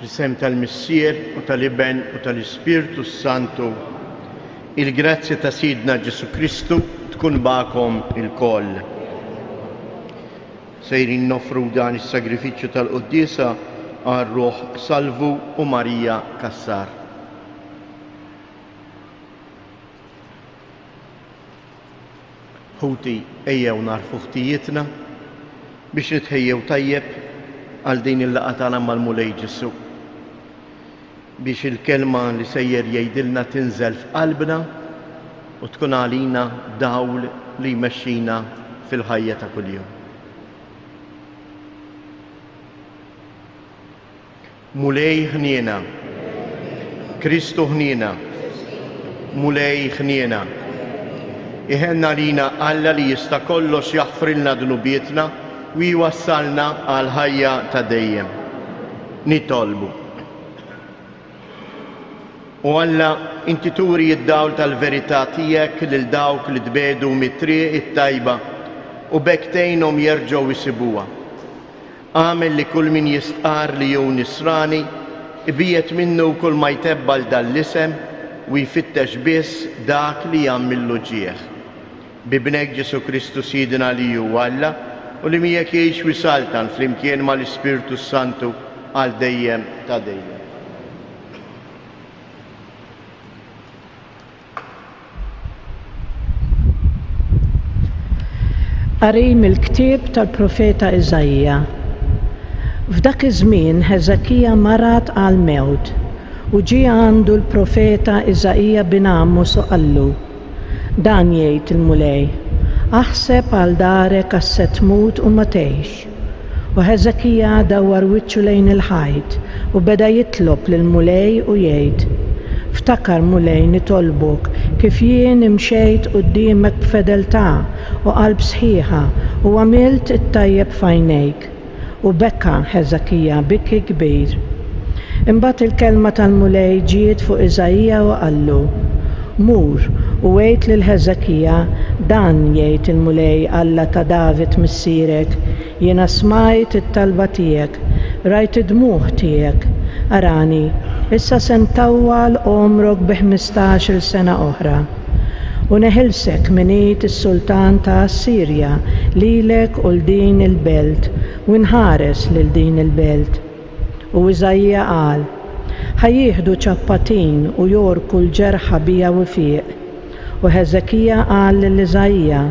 Bisem tal-Missier u tal-Iben u tal-Ispirtu Santu, il-grazzja ta' Sidna Ġesu Kristu tkun ba'kom il-koll. Sejrin nofru dan is-sagrifiċċju tal-Qudiesa għar-Ruħ Salvu u Marija Kassar. Ħuti ejjew narfu ħtijietna biex nitħejjew tajjeb għal din il-laqgħa tagħna mal-Mulej Ġesu. Biex il-kelma li sejjer jgħidilna tinżel f'qalbna u tkun għalina dawl li jmexxina fil-ħajja ta' kuljum. Mulej ħniena, Kristu ħniena, Mulej ħniena. Iħenna lina Alla li jista' kollox jaħfrilna dnubietna u jwassalna għal ħajja ta' dejjem. Nitolbu. U Alla, inti turi id-dawl tal-verità tiegħek lil dawk li tbedu mit-triq it-tajba u bekk tgħinhom jerġgħu jsibuha. Għamel li kull min jistqar li jew nisrani ibiet minnu kull ma jtebbal dal-isem u jfittex biss dak li jagħmillu ġieħ. Bibnek Ġesu Kristu Sidna li hu Alla u li miegħek jgħix wisaltan flimkien mal-Ispirtu Santu għal dejjem ta' dejjem. Qari mill-ktieb tal-Profeta Iżajja. F'dak iż-żmien Ħeżekija marat għal mewt u ġie għandu l-Profeta Iżajja bin Amos u qallu: Dan jgħid il-Mulej, aħseb għal darek għax se tmut u ma tgħix. U Ħeżekija dawwar wiċċu lejn il-ħajt u beda jitlob lill-Mulej u jgħid: Ftakar Mulej nitolbok kif jien imxejt quddiemek b'fedeltà u qalb sħiħa u għamilt it-tajjeb f'għajnejk. U bekka Ħeżekija biki kbir. Imbagħad il-kelma tal-Mulej ġiet fuq Iżajja u qallu: Mur u għid lil Ħeżekija, dan jgħid il-Mulej Alla ta' David missierek, jiena smajt it-talba tiegħek, rajt id-dmuħ tiegħek, arani, issa se ntawwal omrok bi 15-il sena oħra. U neħilsek minit is-Sultan ta' Assirja lilek u l-din il-belt u nħares lil din il-belt. U Iżajja qal: ħajjieħdu ċappatin u jorku l-ġerħa bija u fieq. U Ħeżekija qal lil Iżajja: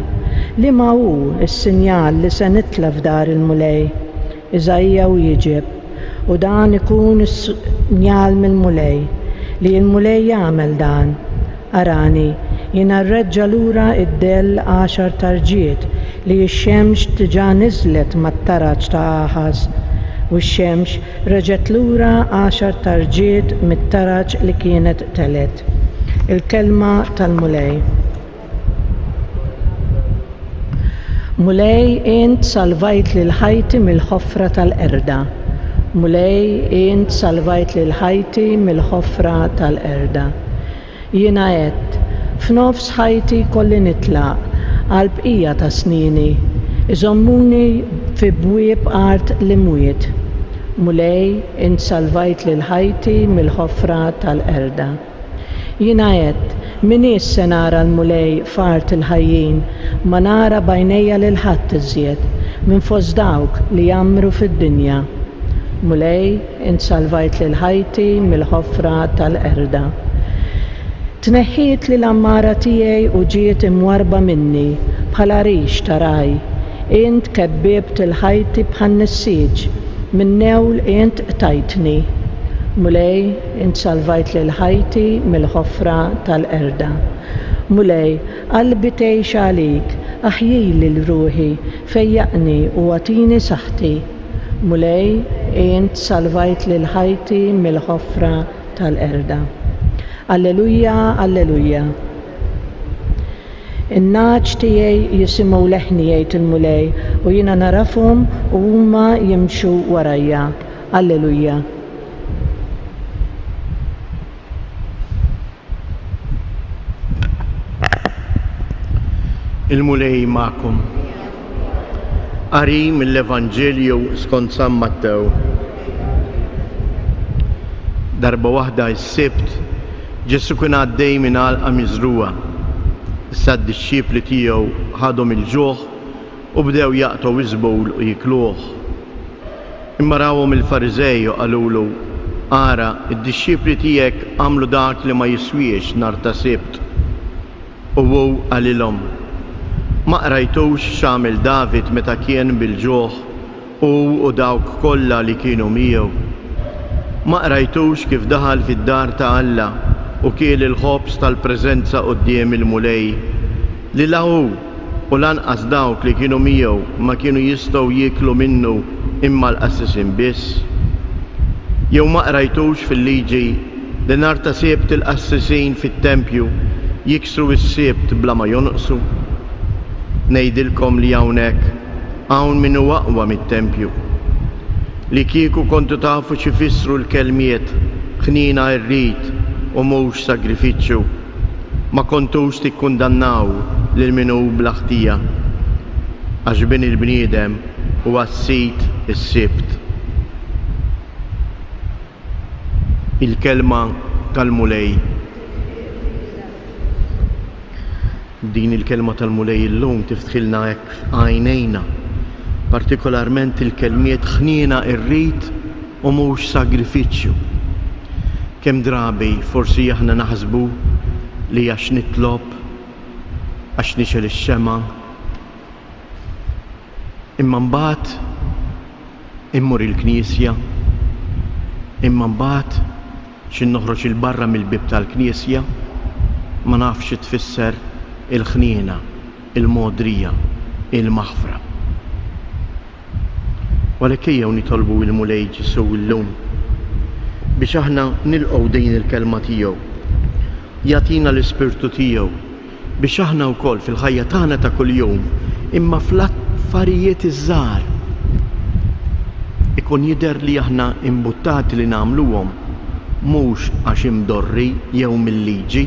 li ma hu s-sinjal li se nitlef dar il-Mulej? Iżajja u jiġib: u dan ikun is-sinjal mill-Mulej li l-Mulej jagħmel dan. Arani, jiena rreġġa' lura id-dell 10 tarġiet li x-xemx diġà niżlet mat-taraġġ ta' Aħaz u x-xemx reġgħet lura 10 tarġiet mit-taraġġ li kienet telet. Il-kelma tal-Mulej. Mulej int salvajt lil ħajti mill-ħofra tal-qerda. Mulej int salvajt lil ħajti mill-ħofra tal-qerda. Jiena għedt, f'nofs ħajti kolli nitlaq għal bqija ta' snini, iżommuni fi bwieb art li mwiet. Mulej int salvajt lil ħajti mill-ħofra tal-qerda. Jiena għedt, minnis se nara l-Mulej f'art il-ħajjin, ma nara bajnejja lil ħadd iżjed minn fost dawk li jamru fid-dinja. Mulej int salvajt lil ħajti mill-ħofra tal-qerda. Tneħħiet li l-ammara tiegħi u ġiet imwarba minni bħala rix ta' raj. Int kebbibt il-ħajti bħal nissieġ, minn newl int qtajtni. Mulej int salvajt lil ħajti mill-ħofra tal-qerda. Mulej, qalbi tgħix għalik, aħjili l-ruħi, fejjaqni u għatini saħħti. Mulej int salvajt lil ħajti mill-ħofra tal-qerda. Alleluja, alleluja. In-naċ tiegħi jisimgħu leħni jgħid il-Mulej u jiena narafhom u huma jimxu warajja. Alleluja. Il-Mulej magħkom. Qari mill-Evanġelju skont San Mattew. Darba waħda s-sibt Ġesu kien għaddej minn għalqa miżruwa. Sad ix-xipli tiegħu ħadhom il-ġuħ u bdew jaqtgħu iżbul u jikluh. Imma rawhom il-Fariżej u qalulu: ara, id-disċipli tiegħek għamlu dak li ma jiswiex nhar ta' sibt. U hu qalilhom: ma qrajtux x'għamel David meta kien bil-ġuħ u dawk kollha li kienu miegħu? Ma qrajtux kif daħal fid-dar ta' Alla u kiel il-ħobs tal-preżenza quddiem il-mulej li lahu u lanqas dawk li kienu miegħu ma kienu jistgħu jieklu minnu imma l-qassisin biss? Jew ma qrajtux fil-liġi li nhar ta' sibt il-qassisin fit-tempju jiksru s-sibt bla ma jonqsu? Ngħidilkom li hawnhekk hawn min huwa aqwa mit-tempju. Li kieku kontu tafu x'ifissru l-kelmiet ħnina rrid u mhux sagrifiċċju, ma kontux tikkundannaw lil min hu bla ħtija, għax bin il-bniedem huwa s-sit is-sibt. Il-kelma tal-mulej. Din il-kelma tal-mulej illum tiftħilna hekk għajnejna, partikolarment il-kelmiet ħnina rrid u mhux sagrifiċċju. Kemm drabi forsi aħna naħsbu li għax nitlob, għax nixel ix-xema, imma mbagħad immur il-Knisja, imma mbagħad xi noħroġ il-barra mill-bib tal-Knisja ma nafx tfisser il-ħniena, il-modrija, il-maħfra. Walek ejjew nitolbu il-mulej Ġesu llum biex aħna nilqgħu din il-kelma tiegħu, jagħtina l-Ispirtu tiegħu biex aħna wkoll fil-ħajja tagħna ta' kuljum imma fl-affarijiet iż-żgħar ikun jidher li aħna imbuttati li nagħmluhom mhux għax imdorri jew mill-liġi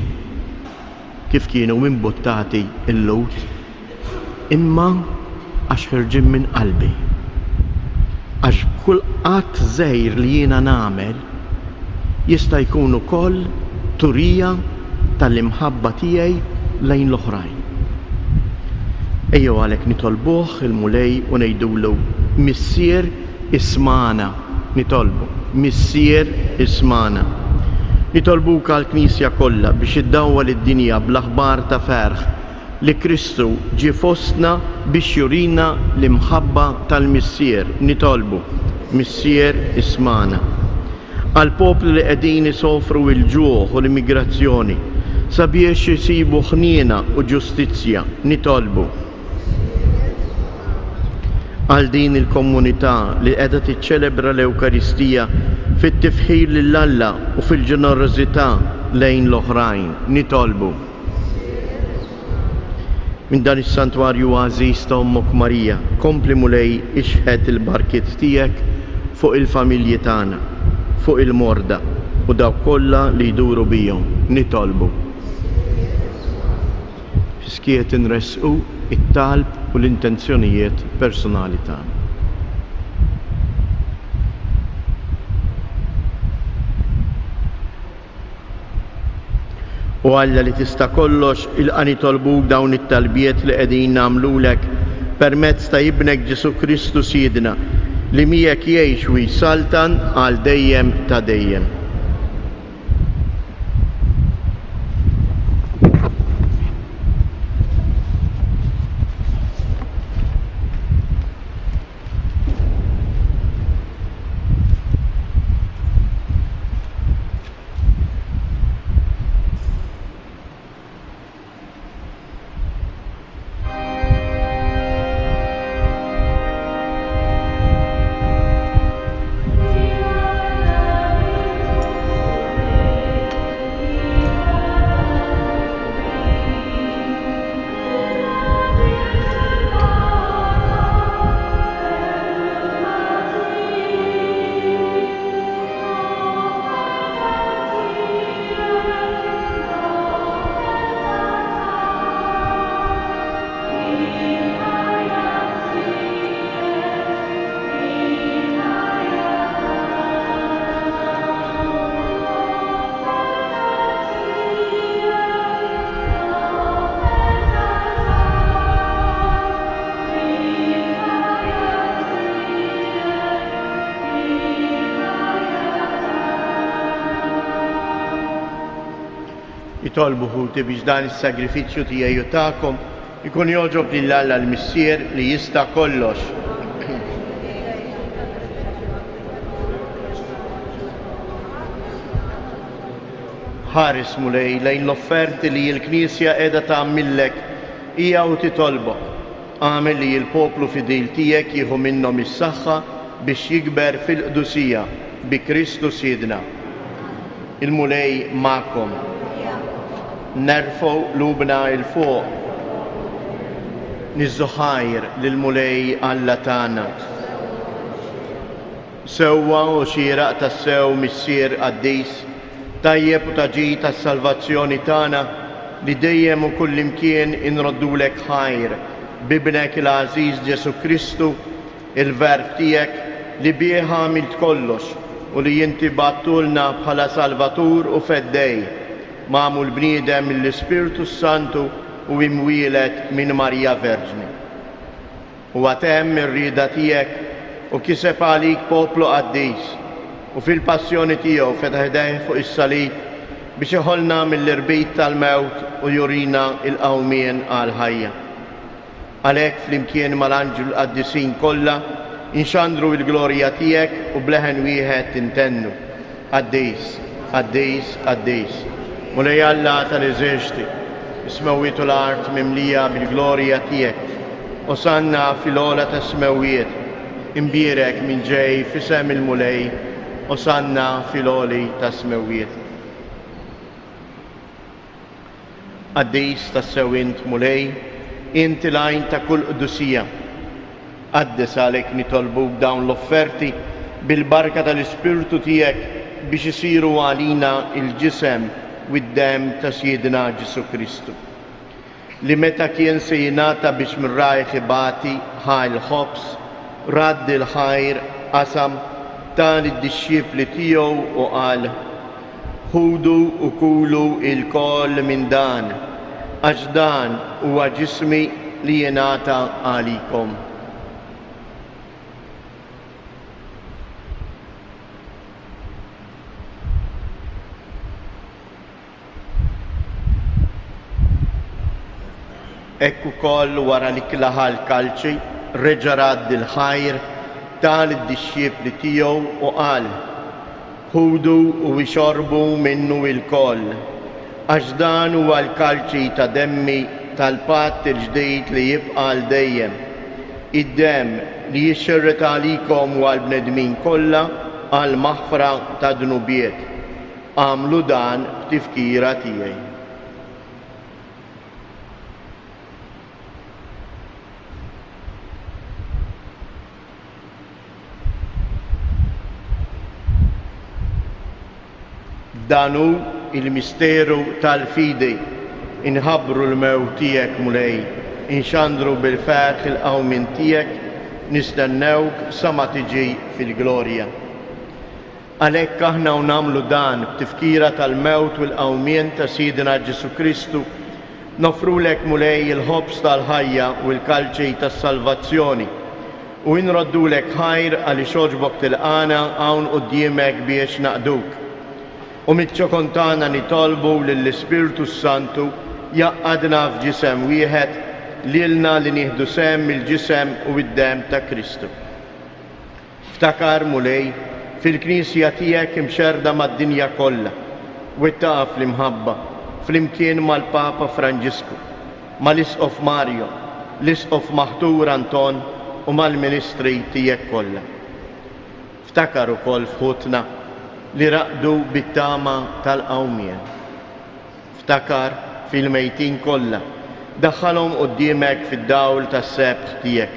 kif kienu imbuttati l-Lut, imma għax ħirġin minn qalbi. Għax kull qatt żgħir li jiena nagħmel jista' jkun ukoll turija tal-imħabba tiegħi lejn l-oħrajn. Ejjew għalhekk nitolbuh il-mulej u ngħidulu: Missier ismana, nitolbu, Missier ismana. Nitolbuk għall-Knisja kollha biex iddawwa lid-dinja bl-aħbar ta' ferħ li Kristu ġie fostna biex jurina l-imħabba tal-Missier. Nitolbu: Missier ismana. Għal poplu li qegħdin isofru l-ġuħ u l-immigrazzjoni sabiex isibu ħniena u ġustizzja, nitolbu. Għal din il-komunità li qiegħda tiċċelebra l-Ewkaristija fit-tifħir lil Alla u fil-ġenerożità lejn l-oħrajn, nitolbu. Minn dan is-santwarju għażiż ta' Ommok Marija, kompli mulej ixħed il-barkiet tiegħek fuq il-familji tagħna, fuq il-morda u dawk kollha li jduru bihom, nitolbu. Fiskiet inresqu it-talb u l-intenzjonijiet personali tagħna. U Alla li tista' kollox ilqa' nitolbuk dawn it-talbiet li qegħdin nagħmlulek permezz ta' Ibnek Ġesu Kristu Siedna li miegħek jgħix u jsaltan għal dejjem ta' dejjem. jitolbu ħuti biex dan is-sagrifiċċju tiegħi tagħkom ikun joġob lill-Alla l-Missier li jista' kollox. Ħares mulej lejn l-offerti li l-Knisja qiegħda tagħmillek hija u titolbok. Għamel li l-poplu fidil tiegħek jieħu minnhom is-saħħa biex jikber fil-qdusija bi Kristu Siedna. Il-mulej magħkom. Nerfgħu lubna il-fuq. Niżżuħajr lill-mulej Alla tagħna. Sewwa u xieraq tas-sew missier qaddis tajjeb u taġi tas-salvazzjoni tagħna li dejjem u kullimkien inroddulek ħajr bibnek il-Għażiż Ġesu Kristu, il-Verb tiegħek li bih għamilt kollox u li inti battulna bħala Salvatur u Feddej, magħmul bniedem mill-Ispirtu Santu u imwielet minn Marija Verġni. U għatem ir-rieda tiegħek u kiseb għalik poplu qaddis u fil-passjoni tiegħu fetaħ idejh fuq is-salib biex iħollna mill-irbit tal-mewt u jurina il-qawmien għal-ħajja. Għalhekk flimkien mal-anġel qaddisin kollha inxandru l-glorja tiegħek u bleħen wieħed intennu. Qaddis, qaddis, qaddis. Mulej Alla tal-eżerċiti, ismewwiet u l-art mimlija bil-glorja tiegħek. Osanna fil-ola ta' smewwiet, imbierek minn ġej fisem il-mulej, osanna fil-oli ta' smewwiet. Qaddis tas-sewint mulej, inti lajn ta' kull qdusija. Qaddes għalek nitolbuk dawn l-offerti bil-barka tal-Ispirtu tiegħek biex isiru għalina il-ġisem u d-dem ta' Siedna Ġesu Kristu. Li meta kien se jingħata biex mir-rajħ ibati ħaj l-ħobs, radd il-ħajr qasam tal id-dixxifli tiegħu u qal: ħudu u kulu il-koll minn dan, għax dan huwa ġismi li jingħata għalikom. Ekku koll wara li klaħal kalċi, reġa' radd il-ħajr tal id-dixxifli tiegħu u qal: ħudu u ixorbu minnu il-koll, għax dan huwa l-kalċi ta' demmi tal-patt il-ġdid li jibqa' l dejjem. Id-dem li jixxerret għalikom u għall-bnedmin kollha għal maħfra ta' dnubiet. Għamlu dan b'tifkira tiegħi. Danu il-misteru tal-fidi, inħabru l-mewt tiegħek mulej, inxandru bil-ferħ il-qawmin tiegħek, nistennewk sa ma tiġi fil-glorja. Għalhekk aħna nagħmlu dan b'tifkira tal-mewt u l-qawmien ta' Siedna Ġesu Kristu, nofrulek mulej il-ħobs tal-ħajja u l-kalċej tas-salvazzjoni u nroddulek ħajr għaliex għoġbok tilqana hawn quddiemek biex naqduk. U mit-ċokon tagħna nitolbu lill-Ispirtu Santu jaqqadna f'ġisem wieħed lilna li nieħdu sehem mill-ġisem u d-dem ta' Kristu. Ftakar mulej fil-Knisja tiegħek imxerda mad-dinja kollha u ttaqaf l-imħabba flimkien mal-Papa Franġisku, mal-Isqof Mario, l-Isqof Maħtur Anton u mal-Ministri tiegħek kollha. Ftakar ukoll f'ħutna li raqdu bit-tama tal-qawmien. Ftakar fil-mejtin kollha, daħħalhom quddiemek fid-dawl tas-sebt tiegħek.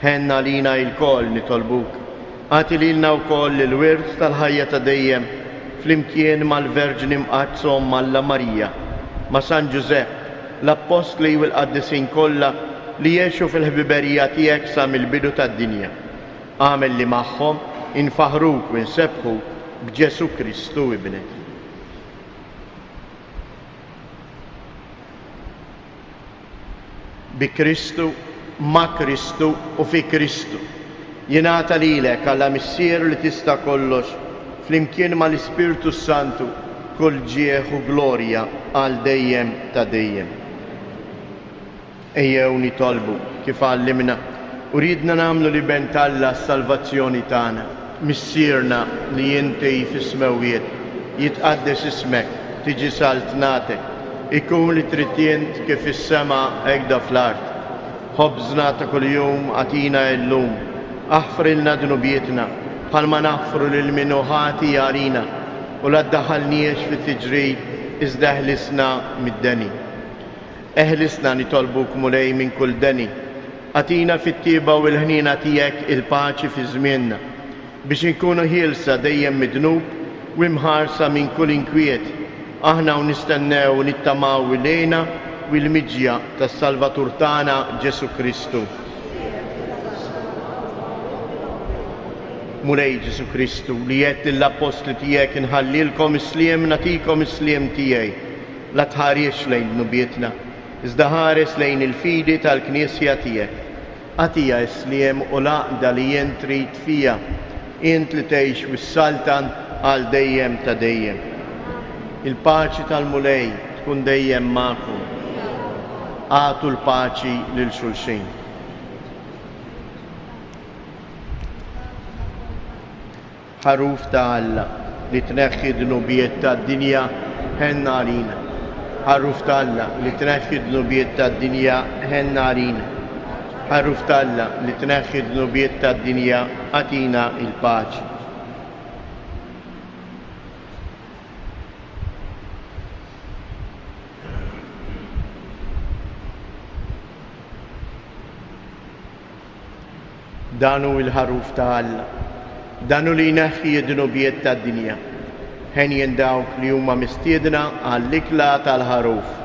Ħenna lina l-koll nitolbuk, għati lilna wkoll il-wirt tal-ħajja ta' dejjem flimkien mal-Verġni mqazzhom Malla Marija, ma' San Ġusepp, l-Apostli u l-Qaddisin kollha li jgħixu fil-ħbiberija tiegħek sa mill-bidu tad-dinja. Għamel li magħhom infaħruk u nsebħuk b'Ġesu Kristu ibnek. Bi Kristu, ma' Kristu u fi Kristu. Jingħata lilek Alla Missier li tista' kollox flimkien mal-Ispirtu Santu kull ġieħ u glorja għal dejjem ta' dejjem. Ejjew nitolbu kif għallimna u ridna nagħmlu li ben Alla s-salvazzjoni tagħna. Missierna li inti fis-smewiet jitqaddes ismek, tiġi saltnatek, ikun li trittient kif is-sema hekk da fl-art. Ħobżna ta' kuljum għatina llum, aħfrilna dnubietna bħalma naħfru lil min ħati jarina u la ddaħħalniex fit-tiġrid iżda eħlisna mid-deni. Eħlisna nitolbuk mulej minn kull deni, għatina fit-tieba u l-ħnina tiegħek il-paċi fi żmienna biex inkunu ħielsa dejjem midnub u imħarsa minn kull inkwiet. Aħna u nistennew u nittamaw ilejna u l-miġja tas-Salvatur tagħna Ġesu Kristu. Mulej Ġesu Kristu li jgħid lill-apostli tiegħek inħallilkom isliem nagħtikom isliem tiegħi. La tħariex lejn nubietna, iżda ħares lejn il-fidi tal-Knisja tiegħek. Għatija isliem u laqda li jien trid fija, int li tgħix wis-saltan għal dejjem ta' dejjem. Il-paċi tal-mulej tkun dejjem magħkom. Għatu l-paċi lil xulxin. Ħaruf ta' Alla li tneħħi dnubiet tad-dinja ħenna għalina. Ħaruf ta' Alla li tneħħi dnubiet tad-dinja ħenna għalina. Ħaruf ta' Alla li tneħħi dnubiet tad-dinja għatina il-paċi. Danu il-ħaruf ta' Alla, danu li jneħħi d-dnubiet tad-dinja. Ħen dawk li huma mistiedna għall-ikla tal-ħaruf.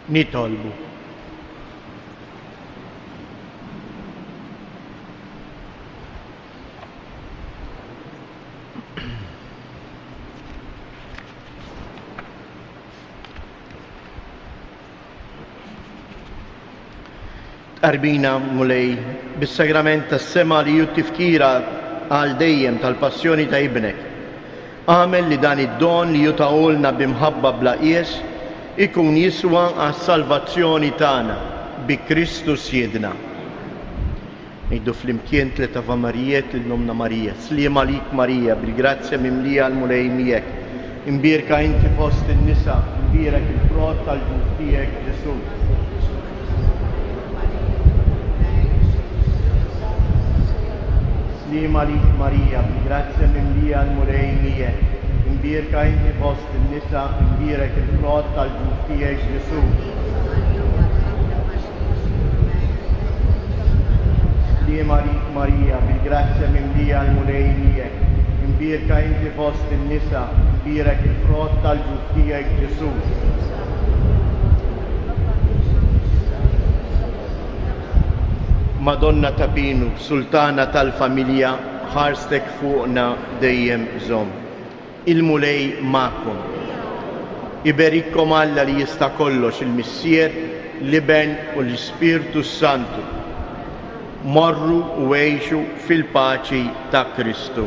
nitolbu. Arbina mulej bis-sagrament tas-sema li ju tifkira għal dejjem tal-passjoni ta' ibnek. Għamel li dan id-don li ju tagħolna bimħabba bla qies ikun jiswa għas-salvazzjoni tagħna bi Kristus Siedna. Ngħidu flimkien tliet Ava Marijiet lil nomna Marija. Sliem għalik Marija, bil-grazzja mimlija l-mulej miegħek. Imbierka inti fost in-nisa, imbierek il-frott tal-ġuf tiegħek Ġesu. Sliem għalik Marija, bil-grazzja mimlija l-mulej miegħek. Imbierka inti fost in-nisa, imbierek il-frott tal-ġuf tiegħek Ġesu. Sliem għalik Marija, bil-grazzja mimlija l-mulej miegħek. Imbierka inti fost in-nisa, imbierek il-frott tal-ġuf tiegħek Ġesu. Madonna ta' Pinu, Sultana tal-Familja, ħarstek fuqna dejjem żomm. Il-mulej ma'kom. Iberikkom Alla li jista' kollox il-Missier, l-Iben u l-Ispirtu Santu. Morru u għejxu fil-paċi ta' Kristu.